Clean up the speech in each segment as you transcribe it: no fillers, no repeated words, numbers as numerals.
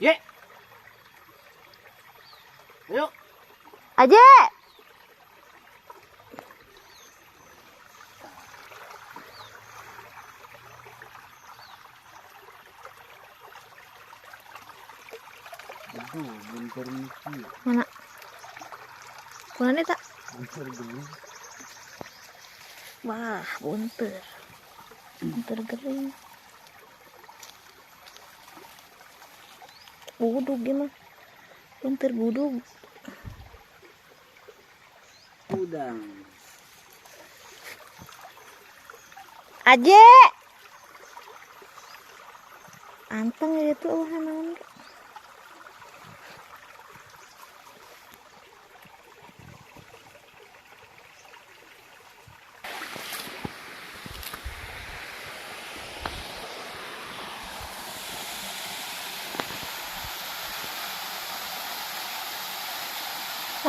Ye. Ayo. Aja. Aduh, bentar nih. Mana? Mana tak? Bentar dulu. Wah, bunter. Bunter kering. Budug gimana? Bunter budug. Udang. Aja. Anteng itu naon.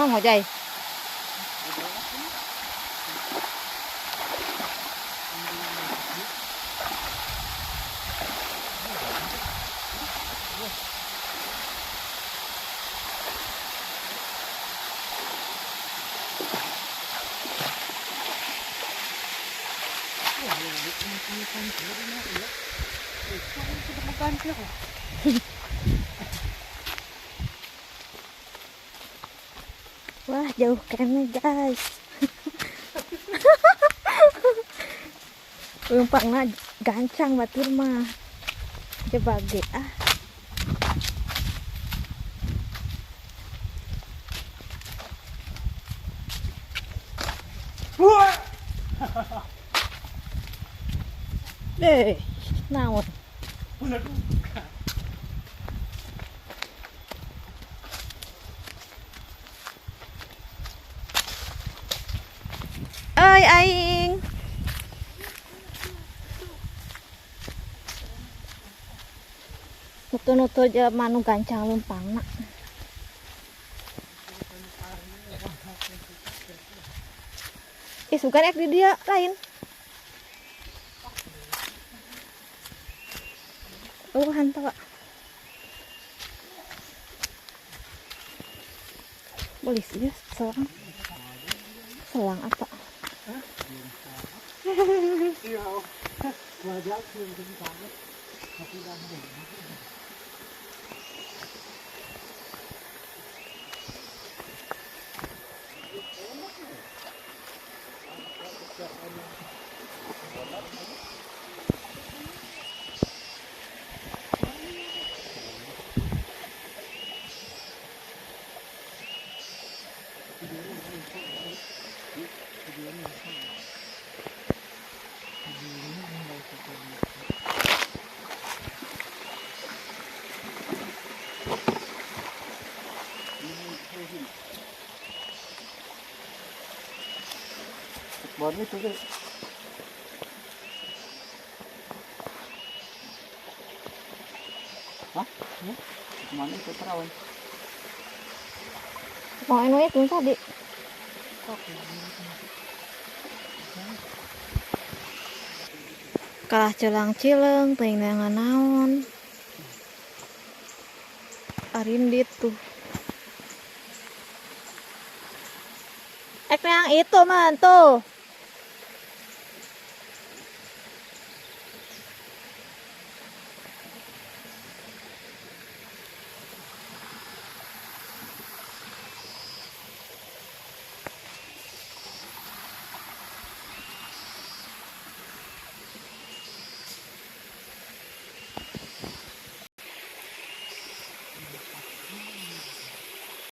Mau jay. Wah, jauh keren guys. Umpangna gancang batur mah. Coba ge ah. Naon? Oi aing. Nutu-nutu aja manu gancang lumpangna. Sugan ek di dia lain. Oh, hantawa. Boleh sih selang. Selang apa? Iya. Wajah belum banget. Tapi udah buat itu deh. Hah? Ya? Kemana itu perawan? Mau anu itu tadi. Kalah celang-cileng, teuing neangan naon. Arindit tuh. Ek yang itu man tuh.